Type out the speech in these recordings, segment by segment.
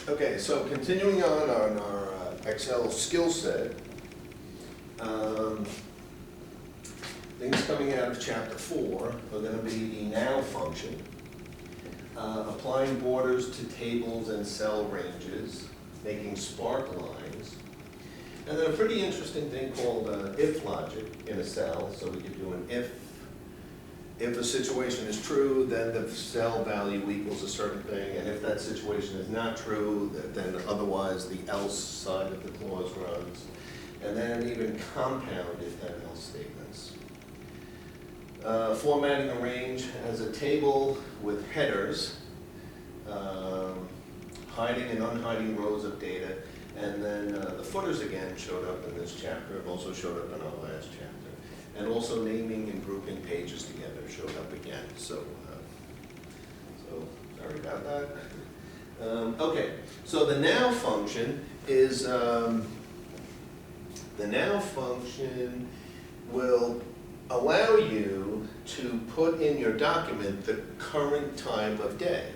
Okay, so continuing on our Excel skill set, things coming out of chapter 4 are going to be the now function, applying borders to tables and cell ranges, making Sparklines, and then a pretty interesting thing called if logic in a cell. So we could do an if a situation is true, then the cell value equals a certain thing, and if that situation is not true, then otherwise the else side of the clause runs, and then even compound if then else statements. Formatting a range as a table with headers, hiding and unhiding rows of data, and then the footers again showed up in this chapter, it also showed up in our last chapter. And also naming and grouping pages together showed up again. So sorry about that. Okay, so the now function is, the now function will allow you to put in your document the current time of day.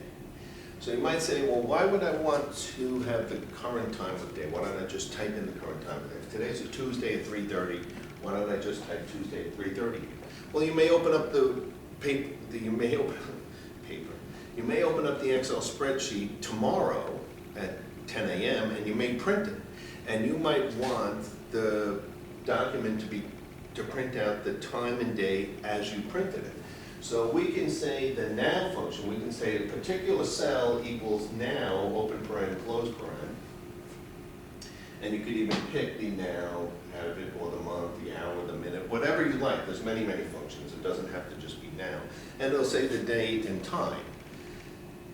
So you might say, well, why would I want to have the current time of day? Why don't I just type in the current time of day? If today's a Tuesday at 3:30, why don't I just type Tuesday at 3:30? Well, you may open up the paper, you may open up the Excel spreadsheet tomorrow at 10 a.m. and you may print it. And you might want the document to print out the time and day as you printed it. So we can say the now function, we can say a particular cell equals now, open paren, close paren. And you could even pick the now out of it, or the month, the hour, the minute, whatever you like. There's many, many functions. It doesn't have to just be now. And it'll say the date and time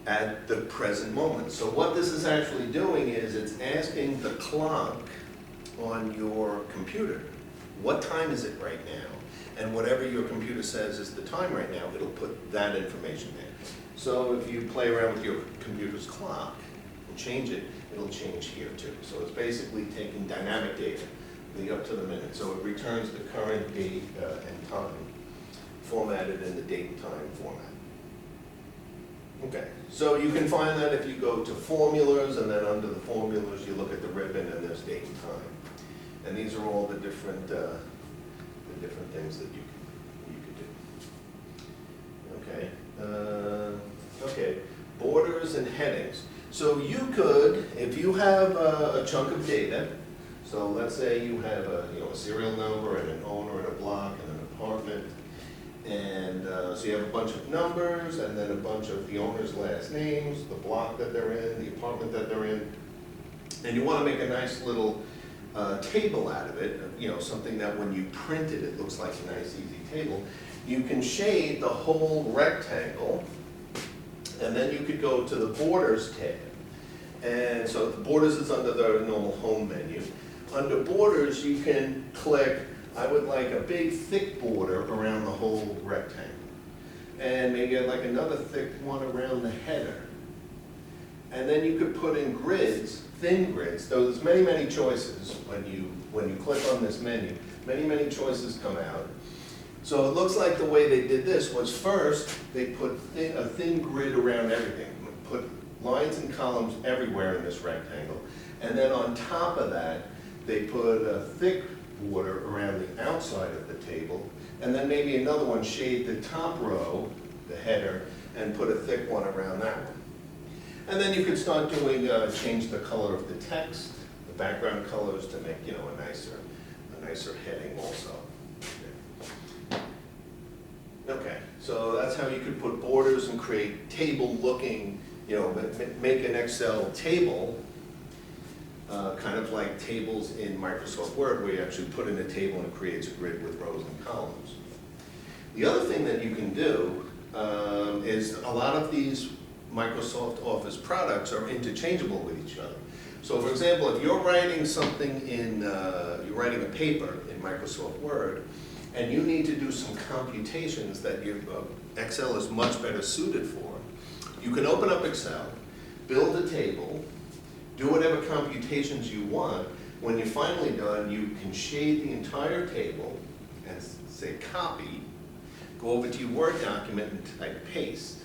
at the present moment. So what this is actually doing is it's asking the clock on your computer, what time is it right now? And whatever your computer says is the time right now, it'll put that information there. So if you play around with your computer's clock and change it, it'll change here too. So it's basically taking dynamic data, the up to the minute. So it returns the current date and time, formatted in the date and time format. Okay, so you can find that if you go to formulas, and then under the formulas you look at the ribbon and there's date and time. And these are all the different things that you could do. Okay, borders and headings. So you could, if you have a chunk of data, so let's say you have a serial number and an owner and a block and an apartment, and so you have a bunch of numbers and then a bunch of the owner's last names, the block that they're in, the apartment that they're in, and you want to make a nice little table out of it, something that when you print it, it looks like a nice easy table. You can shade the whole rectangle, and then you could go to the borders tab. And so the borders is under the normal home menu. Under borders, you can click, I would like a big thick border around the whole rectangle. And maybe I'd like another thick one around the header. And then you could put in grids, thin grids. So there's many, many choices when you click on this menu. Many, many choices come out. So it looks like the way they did this was first they put a thin grid around everything, put lines and columns everywhere in this rectangle, and then on top of that they put a thick border around the outside of the table, and then maybe another one shade the top row, the header, and put a thick one around that one. And then you could start doing, change the color of the text, the background colors to make, a nicer heading also. Okay, so that's how you could put borders and create table-looking, make an Excel table, kind of like tables in Microsoft Word, where you actually put in a table and it creates a grid with rows and columns. The other thing that you can do is a lot of these Microsoft Office products are interchangeable with each other. So for example, if you're writing something you're writing a paper in Microsoft Word, and you need to do some computations that your Excel is much better suited for, you can open up Excel, build a table, do whatever computations you want. When you're finally done, you can shade the entire table and say copy, go over to your Word document and type paste.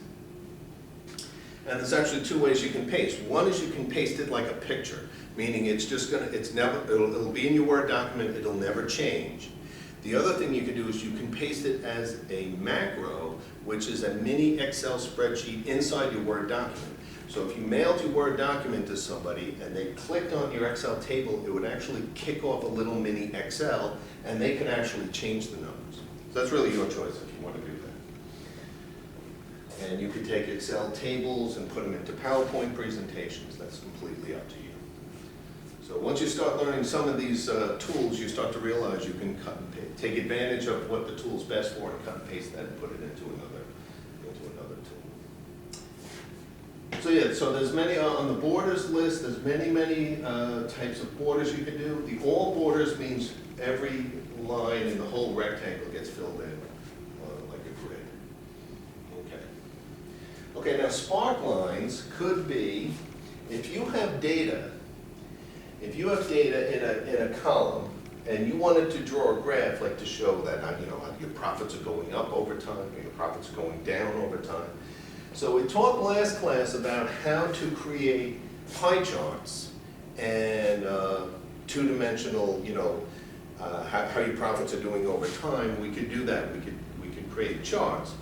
And there's actually two ways you can paste. One is you can paste it like a picture, meaning it's just gonna, it'll be in your Word document, it'll never change. The other thing you can do is you can paste it as a macro, which is a mini Excel spreadsheet inside your Word document. So if you mailed your Word document to somebody and they clicked on your Excel table, it would actually kick off a little mini Excel, and they can actually change the numbers. So that's really your choice if you want to do that. And you could take Excel tables and put them into PowerPoint presentations. That's completely up to you. So once you start learning some of these tools, you start to realize you can cut and paste, take advantage of what the tool's best for, and cut and paste that and put it into another tool. So yeah, so there's many on the borders list. There's many types of borders you can do. The all borders means every line in the whole rectangle gets filled in like a grid. Okay, now Sparklines could be, if you have data in a column and you wanted to draw a graph, like to show that your profits are going up over time or your profits are going down over time. So we talked last class about how to create pie charts and two-dimensional, how your profits are doing over time. We could do that. We could create charts.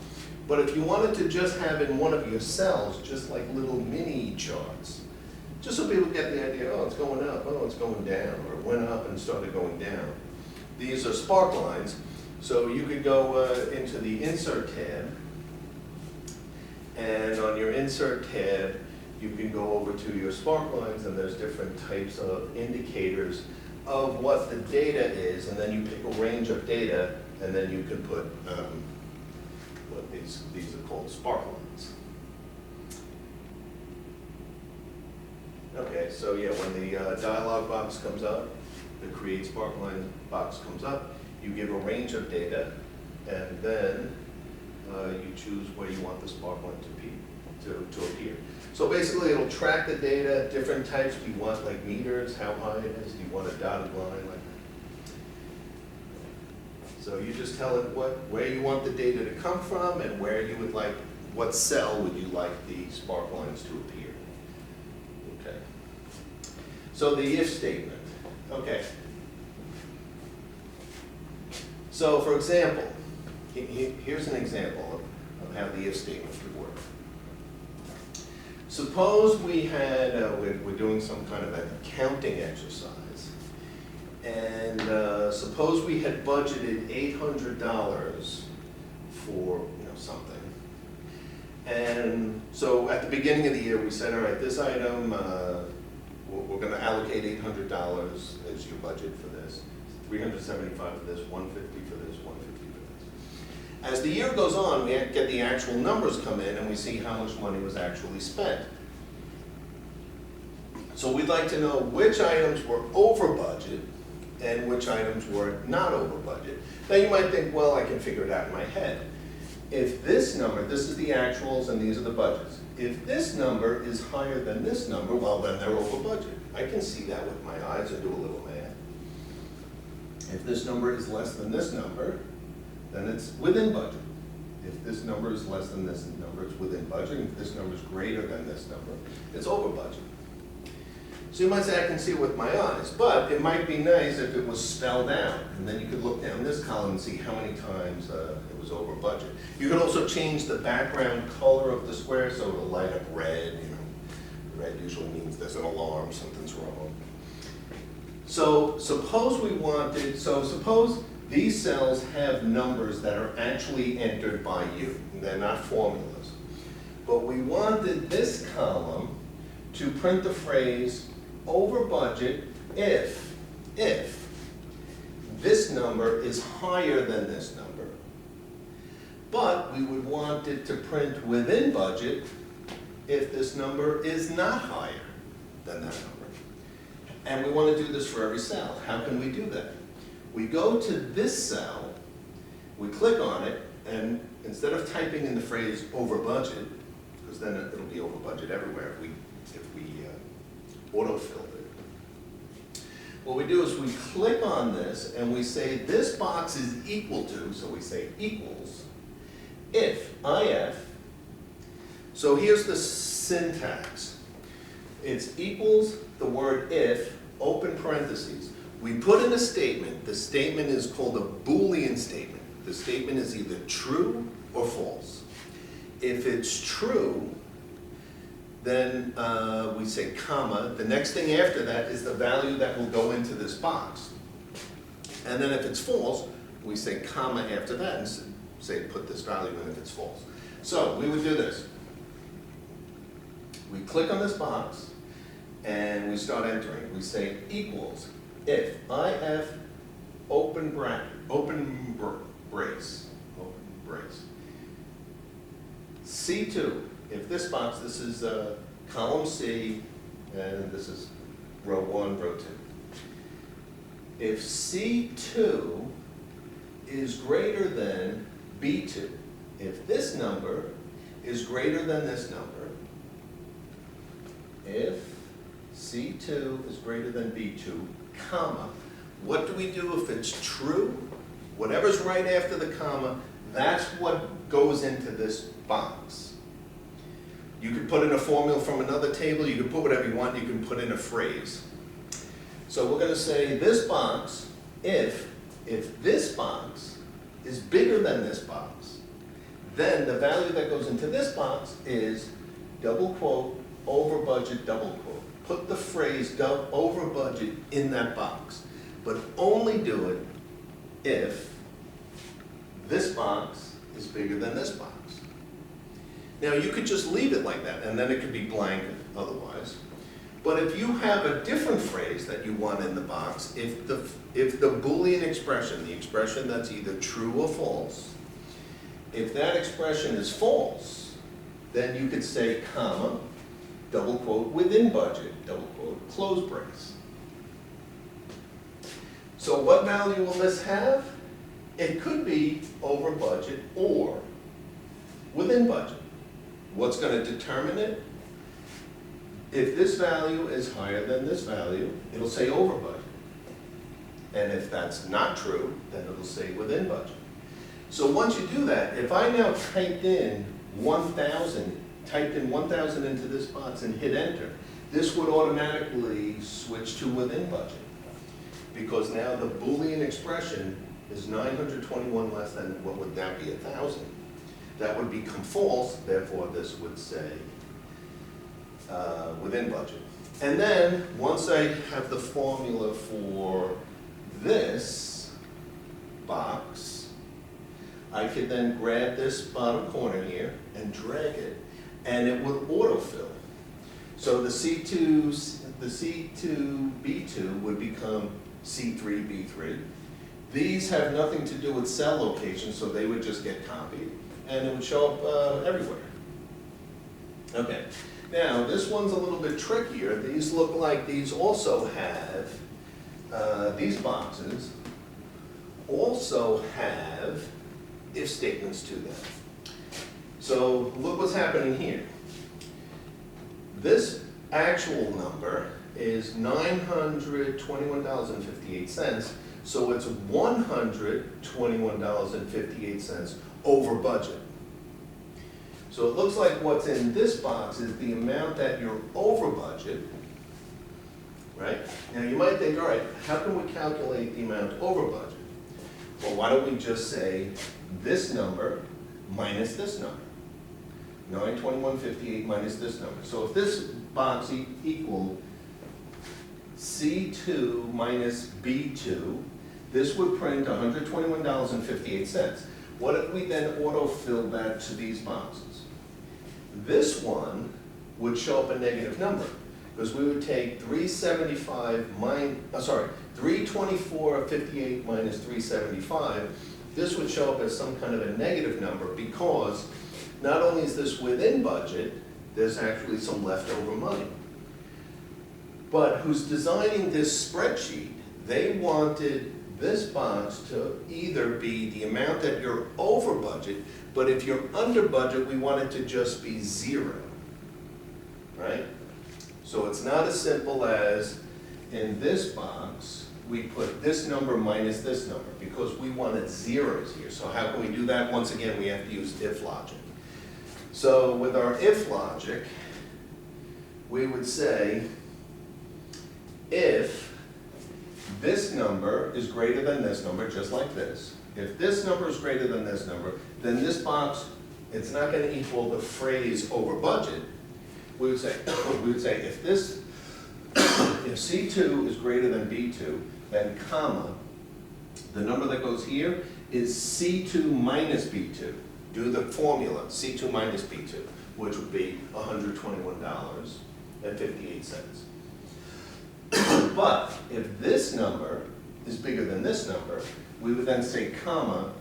But if you wanted to just have in one of your cells, just like little mini charts, just so people get the idea, oh, it's going up, oh, it's going down, or it went up and started going down. These are Sparklines. So you could go into the Insert tab, and on your Insert tab, you can go over to your Sparklines, and there's different types of indicators of what the data is, and then you pick a range of data, and then you can put what these are called Sparklines. Okay, so yeah, when the dialog box comes up, the Create Sparkline box comes up, you give a range of data, and then you choose where you want the Sparkline to appear. So basically it'll track the data, different types. Do you want like meters, how high it is? Do you want a dotted line like that? So you just tell it where you want the data to come from and where you would like, what cell would you like the Sparklines to appear. Okay. So the if statement. Okay. So for example, here's an example of how the if statement would work. Suppose we had, we're doing some kind of an accounting exercise, and suppose we had budgeted $800 for something. And so at the beginning of the year we said, all right, this item, we're going to allocate $800 as your budget for this, $375 for this, $150 for this, $150 for this. As the year goes on, we get the actual numbers come in and we see how much money was actually spent. So we'd like to know which items were over budget and which items were not over budget. Now you might think, well, I can figure it out in my head. If this number, this is the actuals and these are the budgets. If this number is higher than this number, well then they're over budget. I can see that with my eyes and do a little math. If this number is less than this number, then it's within budget. If this number is less than this number, it's within budget. If this number is greater than this number, it's over budget. So you might say, I can see it with my eyes, but it might be nice if it was spelled out, and then you could look down this column and see how many times it was over budget. You could also change the background color of the square so it'll light up red. Red usually means there's an alarm, something's wrong. So suppose suppose these cells have numbers that are actually entered by you. They're not formulas. But we wanted this column to print the phrase over budget if this number is higher than this number. But we would want it to print within budget if this number is not higher than that number. And we want to do this for every cell. How can we do that? We go to this cell, we click on it, and instead of typing in the phrase over budget, because then it'll be over budget everywhere if we autofilled it. What we do is we click on this and we say this box is equal to, so we say equals, if, so here's the syntax. It's equals the word if, open parentheses. We put in a statement. The statement is called a Boolean statement. The statement is either true or false. If it's true, then we say comma. The next thing after that is the value that will go into this box. And then if it's false, we say comma after that and say put this value in if it's false. So we would do this. We click on this box and we start entering. We say equals if if open bracket, brace, C2, if this box, this is column C, and this is row 1, row 2. If C2 is greater than B2, if this number is greater than this number, if C2 is greater than B2, comma, what do we do if it's true? Whatever's right after the comma, that's what goes into this box. You could put in a formula from another table, you can put whatever you want, you can put in a phrase. So we're going to say this box, if this box is bigger than this box, then the value that goes into this box is double quote, over budget, double quote. Put the phrase over budget in that box, but only do it if this box is bigger than this box. Now you could just leave it like that and then it could be blank otherwise. But if you have a different phrase that you want in the box, if the Boolean expression, the expression that's either true or false, if that expression is false, then you could say comma, double quote, within budget, double quote, close brace. So what value will this have? It could be over budget or within budget. What's going to determine it? If this value is higher than this value, it'll say over budget. And if that's not true, then it'll say within budget. So once you do that, if I now typed in 1,000 into this box and hit enter, this would automatically switch to within budget. Because now the Boolean expression is 921 less than, what would that be, 1,000. That would become false, therefore this would say within budget. And then, once I have the formula for this box, I could then grab this bottom corner here and drag it, and it would autofill. So the C2, B2 would become C3, B3. These have nothing to do with cell location, so they would just get copied, and it would show up everywhere. Okay, now this one's a little bit trickier. These look like these also have, these boxes also have if statements to them. So look what's happening here. This actual number is $921.58, so it's $121.58 over budget. So it looks like what's in this box is the amount that you're over budget, right? Now you might think, all right, how can we calculate the amount over budget? Well, why don't we just say this number minus this number? 921.58 minus this number. So if this box equaled C2 minus B2, this would print $121.58. What if we then autofill that to these boxes? This one would show up a negative number because we would take 324.58 minus 375. This would show up as some kind of a negative number because not only is this within budget, there's actually some leftover money. But who's designing this spreadsheet, they wanted this box to either be the amount that you're over budget, but if you're under budget, we want it to just be 0, right? So it's not as simple as in this box, we put this number minus this number because we wanted zeros here. So how can we do that? Once again, we have to use if logic. So with our if logic, we would say, if this number is greater than this number, just like this, if this number is greater than this number, then this box, it's not going to equal the phrase over budget. We would say if this, if C2 is greater than B2, then comma, the number that goes here is C2 minus B2. Do the formula, C2 minus B2, which would be $121.58. But if this number is bigger than this number, we would then say comma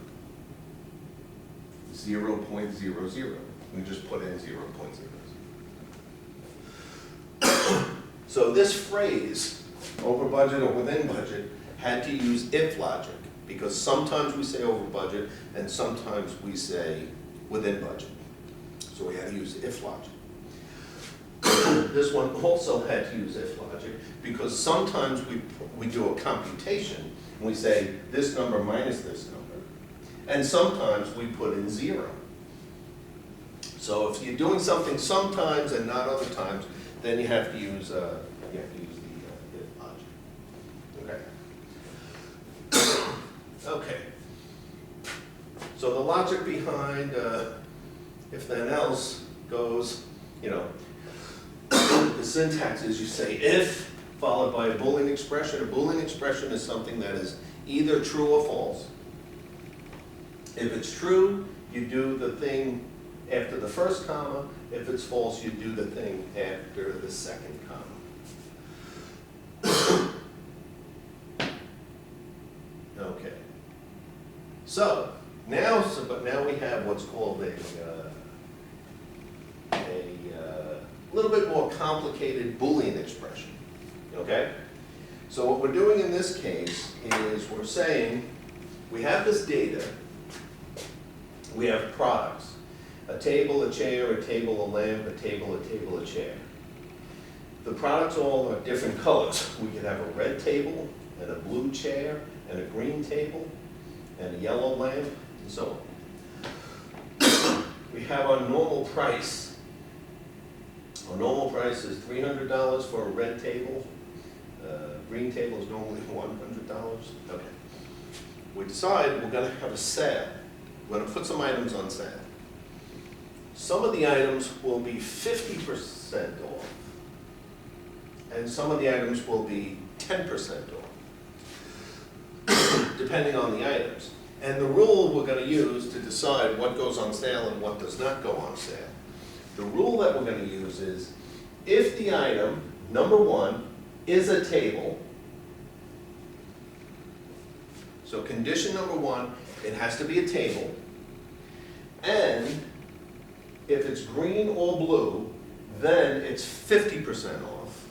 0.00. We just put in 0.00. So this phrase, over budget or within budget, had to use if logic, because sometimes we say over budget and sometimes we say within budget. So we had to use if logic. This one also had to use if logic because sometimes we do a computation and we say this number minus this number, and sometimes we put in 0. So if you're doing something sometimes and not other times, then you have to use the if logic. Okay. Okay. So the logic behind if then else goes, the syntax is you say if followed by a Boolean expression. A Boolean expression is something that is either true or false. If it's true, you do the thing after the first comma. If it's false, you do the thing after the second comma. Okay. But now we have what's called a little bit more complicated Boolean expression. Okay? So what we're doing in this case is we're saying we have this data, we have products, a table, a chair, a table, a lamp, a table, a chair. The products all are different colors. We could have a red table, and a blue chair, and a green table, and a yellow lamp, and so on. We have our normal price. Our normal price is $300 for a red table. Green table is normally $100. Okay. We decide we're going to have a sale. We're going to put some items on sale. Some of the items will be 50% off, and some of the items will be 10% off, depending on the items. And the rule we're going to use to decide what goes on sale and what does not go on sale. The rule that we're going to use is if the item, number one, is a table, so condition number one, it has to be a table, and if it's green or blue, then it's 50% off.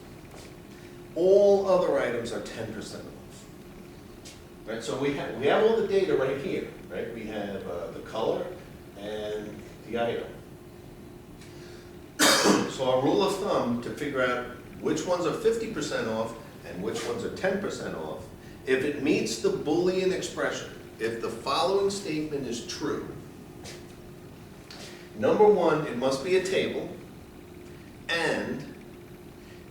All other items are 10% off. Right? So we have all the data right here. Right? We have the color and the item. So our rule of thumb to figure out which ones are 50% off and which ones are 10% off, if it meets the Boolean expression, if the following statement is true, number one, it must be a table, and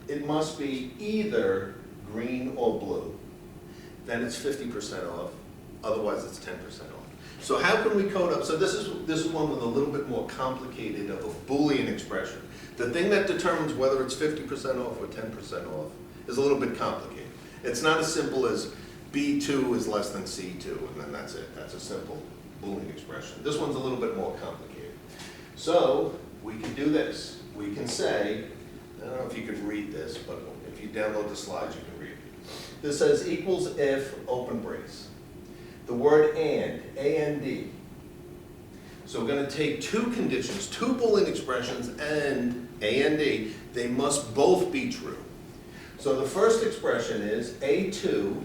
it must be either green or blue. Then it's 50% off, otherwise it's 10% off. So how can we code up? So this is one with a little bit more complicated of a Boolean expression. The thing that determines whether it's 50% off or 10% off is a little bit complicated. It's not as simple as B2 is less than C2, and then that's it. That's a simple Boolean expression. This one's a little bit more complicated. So we can do this. We can say, I don't know if you could read this, but if you download the slides, you can read it. This says equals if, open brace. The word and, A-N-D. So we're going to take two conditions, two Boolean expressions, and A-N-D. They must both be true. So the first expression is A2,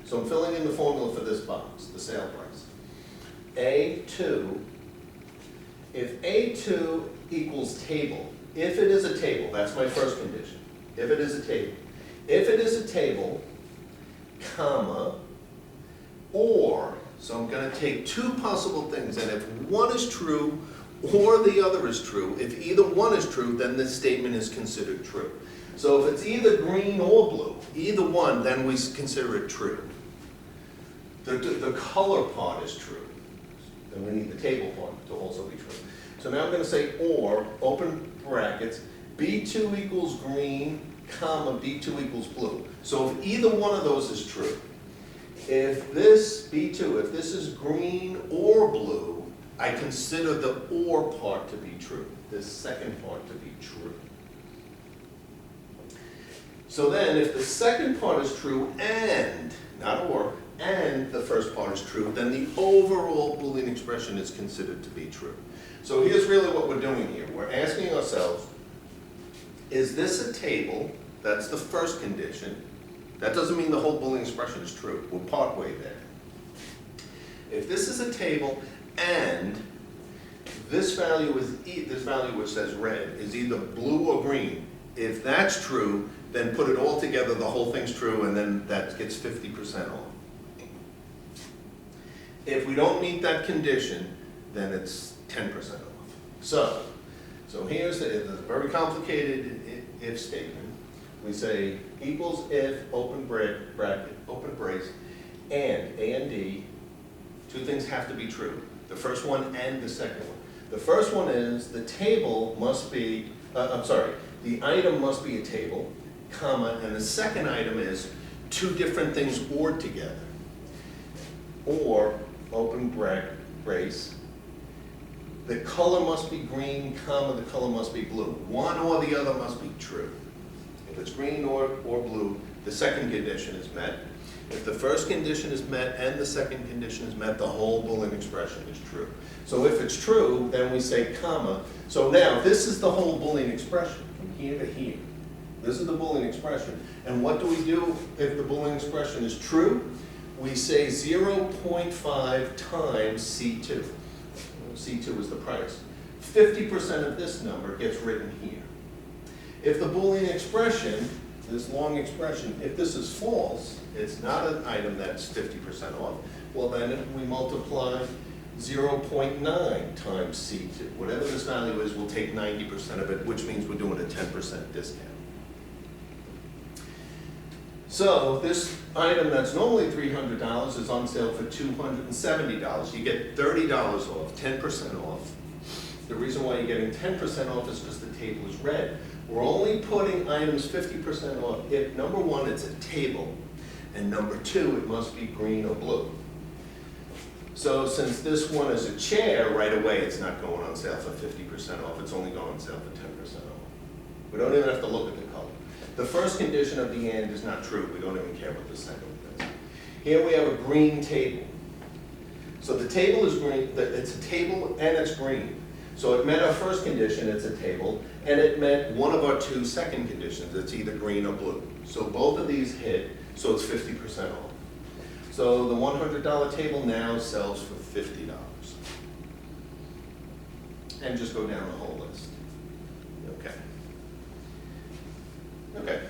so I'm filling in the formula for this box, the sale price. A2, if A2 equals table, if it is a table, that's my first condition, if it is a table. If it is a table, comma, or, so I'm going to take two possible things, and if one is true, or the other is true. If either one is true, then this statement is considered true. So if it's either green or blue, either one, then we consider it true. The color part is true. Then we need the table part to also be true. So now I'm going to say or, open brackets, B2 equals green, comma, B2 equals blue. So if either one of those is true, if this B2, if this is green or blue, I consider the or part to be true, this second part to be true. So then if the second part is true and, not or, and the first part is true, then the overall Boolean expression is considered to be true. So here's really what we're doing here. We're asking ourselves, is this a table? That's the first condition. That doesn't mean the whole Boolean expression is true. We're partway there. If this is a table and this value is this value which says red is either blue or green, if that's true, then put it all together, the whole thing's true, and then that gets 50% off. If we don't meet that condition, then it's 10% off. So here's the very complicated if statement. We say equals if, open bracket, open brace, and A and D, two things have to be true. The first one and the second one. The first one is the table must be, the item must be a table, comma, and the second item is two different things ORed together. Or, open brace, the color must be green, comma, the color must be blue. One or the other must be true. If it's green or blue, the second condition is met. If the first condition is met and the second condition is met, the whole Boolean expression is true. So if it's true, then we say comma. So now, this is the whole Boolean expression, from here to here. This is the Boolean expression. And what do we do if the Boolean expression is true? We say 0.5 times C2. C2 is the price. 50% of this number gets written here. If the Boolean expression, this long expression, if this is false, it's not an item that's 50% off, well then we multiply 0.9 times C2. Whatever this value is, we'll take 90% of it, which means we're doing a 10% discount. So this item that's normally $300 is on sale for $270. You get $30 off, 10% off. The reason why you're getting 10% off is because the table is red. We're only putting items 50% off if, number one, it's a table, and number two, it must be green or blue. So since this one is a chair, right away it's not going on sale for 50% off, it's only going on sale for 10% off. We don't even have to look at the color. The first condition of the and is not true, we don't even care what the second one is. Here we have a green table. So the table is green, it's a table and it's green. So it met our first condition, it's a table, and it met one of our two second conditions, it's either green or blue. So both of these hit, so it's 50% off. So the $100 table now sells for $50. And just go down the whole list. Okay. Okay.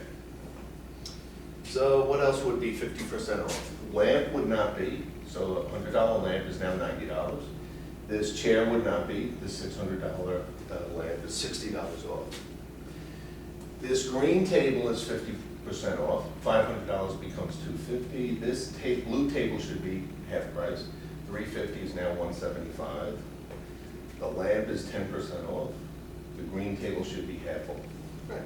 So what else would be 50% off? Lamp would not be, so a $100 lamp is now $90. This chair would not be, this $600 lamp is $60 off. This green table is 50% off, $500 becomes $250. This blue table should be half price, $350 is now $175. The lamp is 10% off. The green table should be half off. Right.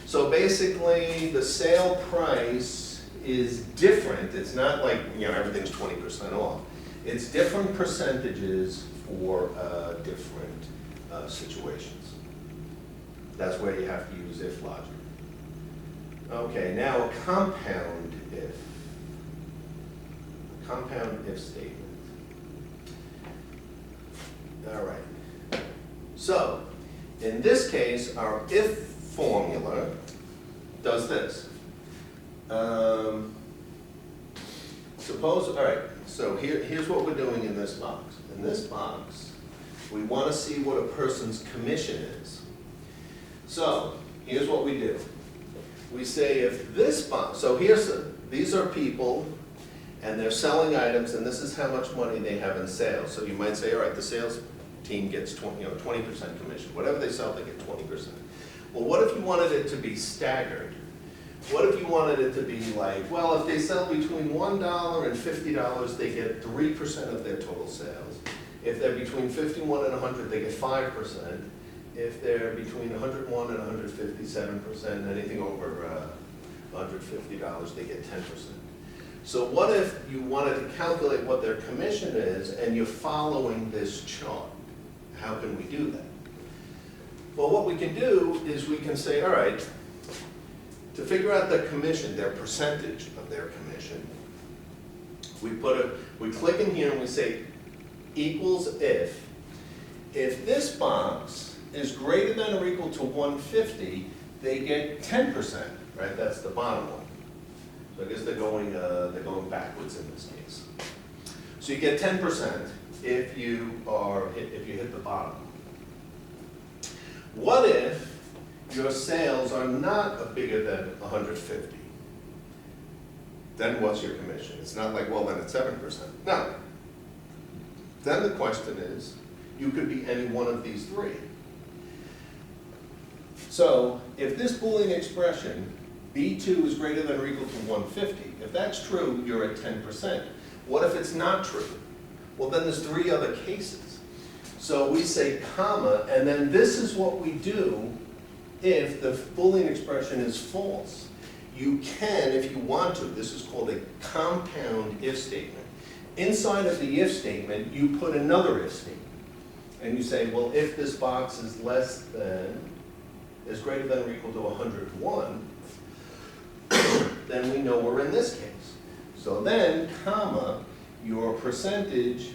So basically, the sale price is different. It's not like, everything's 20% off. It's different percentages for different situations. That's where you have to use if logic. Okay, now a compound if. A compound if statement. All right. So, in this case, our if formula does this. Suppose, all right, so here's what we're doing in this box. In this box, we want to see what a person's commission is. So, here's what we do. We say if this box, so these are people, and they're selling items, and this is how much money they have in sales. So you might say, all right, the sales team gets 20% commission. Whatever they sell, they get 20%. Well, what if you wanted it to be staggered? What if you wanted it to be like, well, if they sell between $1 and $50, they get 3% of their total sales. If they're between 51 and 100, they get 5%. If they're between 101 and 157%, anything over $150, they get 10%. So what if you wanted to calculate what their commission is and you're following this chart? How can we do that? Well, what we can do is we can say, all right, to figure out the commission, their percentage of their commission, we click in here and we say equals if this box is greater than or equal to 150, they get 10%, right? That's the bottom one. So I guess they're going backwards in this case. So you get 10% if you hit the bottom. What if your sales are not bigger than 150? Then what's your commission? It's not like, well, then it's 7%. No. Then the question is, you could be any one of these three. So if this Boolean expression, B2 is greater than or equal to 150, if that's true, you're at 10%. What if it's not true? Well, then there's three other cases. So we say comma, and then this is what we do if the Boolean expression is false. You can, if you want to, this is called a compound if statement. Inside of the if statement, you put another if statement. And you say, well, if this box is greater than or equal to 101, then we know we're in this case. So then, comma, your percentage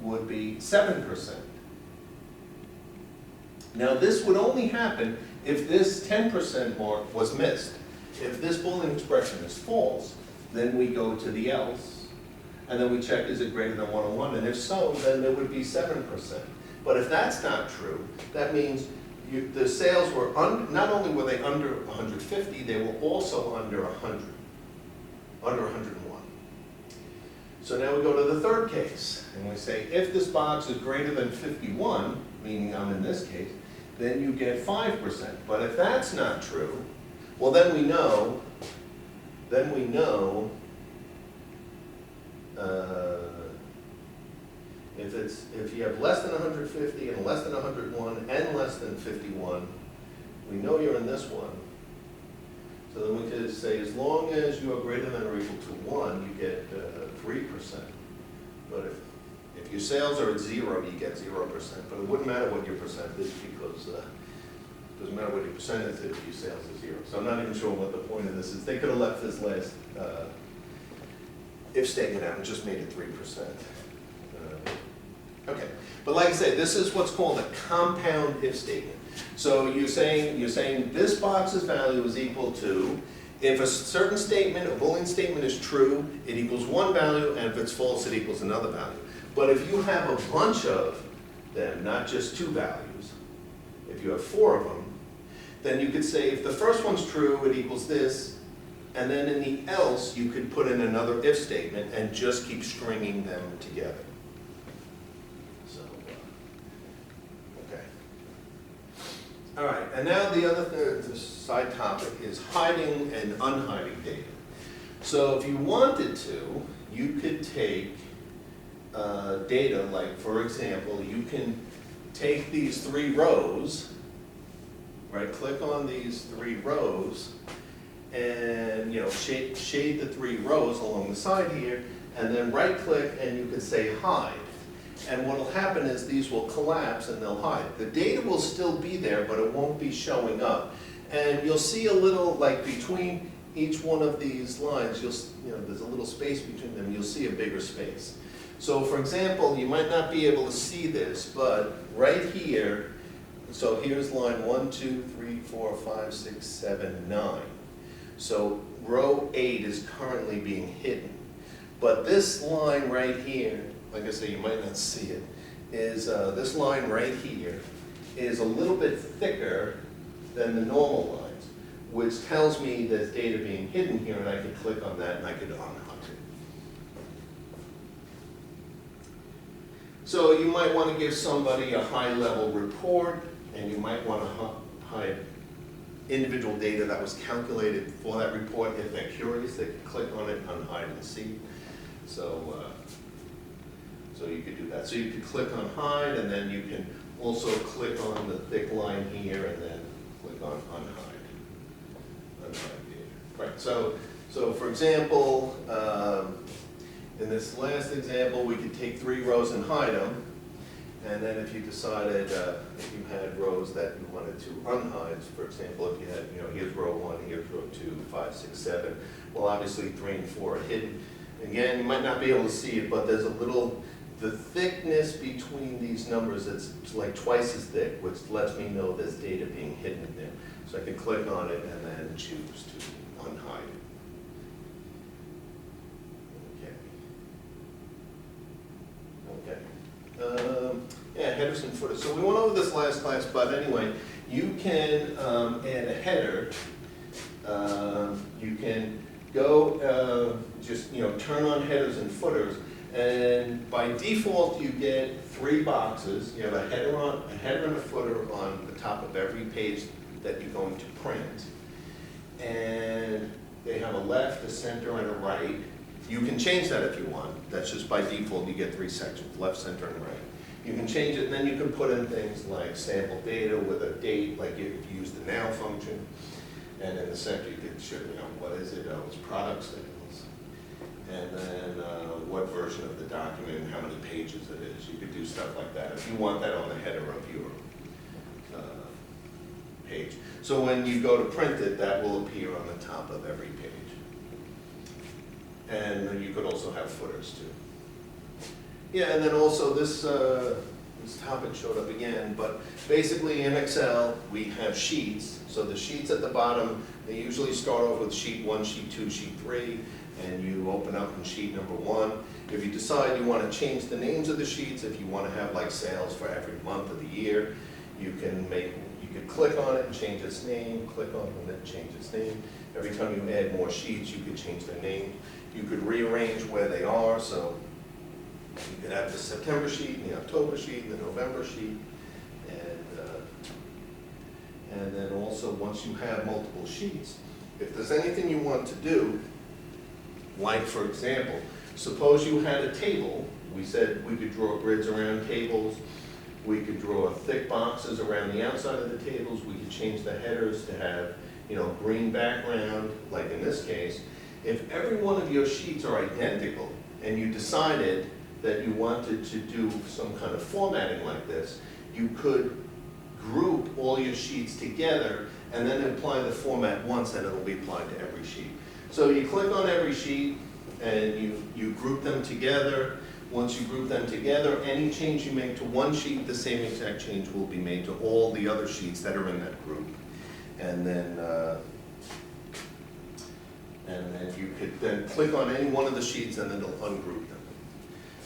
would be 7%. Now this would only happen if this 10% mark was missed. If this Boolean expression is false, then we go to the else, and then we check, is it greater than 101? And if so, then it would be 7%. But if that's not true, that means the sales were, not only were they under 150, they were also under 100, under 101. So now we go to the third case, and we say, if this box is greater than 51, meaning I'm in this case, then you get 5%. But if that's not true, well, then we know, if you have less than 150 and less than 101 and less than 51, we know you're in this one. So then we could say, as long as you are greater than or equal to 1, you get 3%. But if your sales are at 0, you get 0%. But it wouldn't matter what your percent is, because it doesn't matter what your percent is if your sales are 0. So I'm not even sure what the point of this is. They could have left this last if statement out and just made it 3%. Okay, but like I said, this is what's called a compound if statement. So you're saying this box's value is equal to, if a certain statement, a Boolean statement is true, it equals one value, and if it's false, it equals another value. But if you have a bunch of them, not just two values, if you have 4 of them, then you could say if the first one's true, it equals this, and then in the else, you could put in another if statement and just keep stringing them together. All right, and now the side topic is hiding and unhiding data. So if you wanted to, you could take data, like for example, you can take these 3 rows, right, click on these 3 rows, and shade the 3 rows along the side here, and then right click and you can say hide. And what will happen is these will collapse and they'll hide. The data will still be there, but it won't be showing up. And you'll see a little, like between each one of these lines, there's a little space between them, you'll see a bigger space. So for example, you might not be able to see this, but right here, so here's line 1, 2, 3, 4, 5, 6, 7, 9. So row 8 is currently being hidden. But this line right here, like I say, you might not see it, is this line right here is a little bit thicker than the normal lines, which tells me there's data being hidden here, and I could click on that and I could unhide it. So you might want to give somebody a high-level report, and you might want to hide individual data that was calculated for that report. If they're curious, they can click on it, unhide and see. So, so you could do that. So you could click on hide, and then you can also click on the thick line here, and then click on unhide. Unhide data. Right. So for example, in this last example, we could take 3 rows and hide them. And then if you decided, if you had rows that you wanted to unhide, for example, if you had, here's row 1, here's row 2, 5, 6, 7. Well, obviously 3 and 4 are hidden. Again, you might not be able to see it, but there's a little, the thickness between these numbers is like twice as thick, which lets me know there's data being hidden in there. So I can click on it and then choose to unhide it. Yeah, headers and footers. So we went over this last class, but anyway, you can add a header. You can go just turn on headers and footers, and by default you get 3 boxes. You have a header and a footer on the top of every page that you're going to print, and they have a left, a center, and a right. You can change that if you want. That's just by default, you get 3 sections, left, center, and right. You can change it, and then you can put in things like sample data with a date, like if you use the now function. And in the center, you could show, what is it? Oh, it's product sales. And then what version of the document, and how many pages it is. You could do stuff like that if you want that on the header of your page. So when you go to print it, that will appear on the top of every page. And you could also have footers too. Yeah, and then also this topic showed up again, but basically in Excel we have sheets. So the sheets at the bottom, they usually start off with sheet 1, sheet 2, sheet 3, and you open up in sheet number 1. If you decide you want to change the names of the sheets, if you want to have like sales for every month of the year, you could click on it and change its name, click on it and change its name. Every time you add more sheets, you could change their name. You could rearrange where they are, so you could have the September sheet, and the October sheet, and the November sheet. And then also, once you have multiple sheets, if there's anything you want to do, like for example, suppose you had a table. We said we could draw grids around tables. We could draw thick boxes around the outside of the tables. We could change the headers to have, green background, like in this case. If every one of your sheets are identical, and you decided that you wanted to do some kind of formatting like this, you could group all your sheets together and then apply the format once, and it'll be applied to every sheet. So you click on every sheet and you group them together. Once you group them together, any change you make to one sheet, the same exact change will be made to all the other sheets that are in that group. And then you could then click on any one of the sheets and then it'll ungroup them.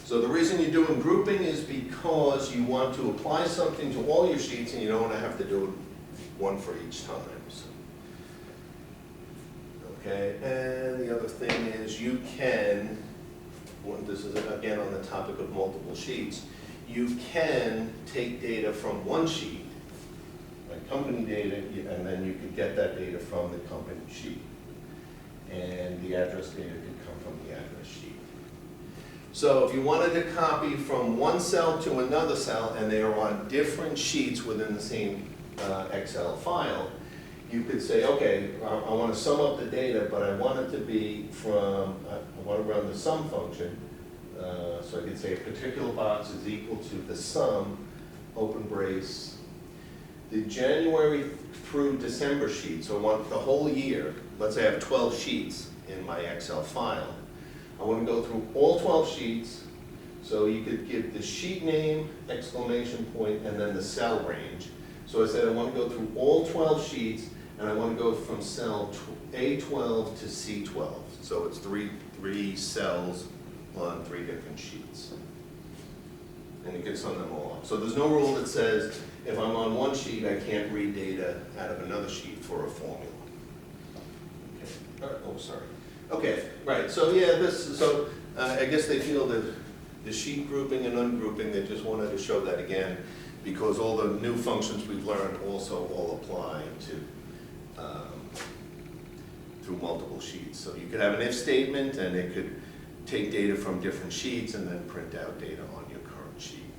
So the reason you're doing grouping is because you want to apply something to all your sheets and you don't want to have to do it one for each time. So, okay, and the other thing is you can, this is again on the topic of multiple sheets, you can take data from one sheet, like company data, and then you can get that data from the company sheet. And the address data could come from the address sheet. So if you wanted to copy from one cell to another cell and they are on different sheets within the same Excel file, you could say, okay, I want to sum up the data, but I want it to be from, I want to run the sum function. So I could say a particular box is equal to the sum, open brace, the January through December sheet. So I want the whole year. Let's say I have 12 sheets in my Excel file. I want to go through all 12 sheets, so you could give the sheet name, exclamation point, and then the cell range. So I said I want to go through all 12 sheets, and I want to go from cell A12 to C12. So it's three cells on 3 different sheets. And you can sum them all up. So there's no rule that says if I'm on one sheet, I can't read data out of another sheet for a formula. Okay. Oh, sorry. Okay, right. So yeah, I guess they feel that the sheet grouping and ungrouping, they just wanted to show that again, because all the new functions we've learned also all apply to, through multiple sheets. So you could have an if statement, and it could take data from different sheets and then print out data on your current sheet.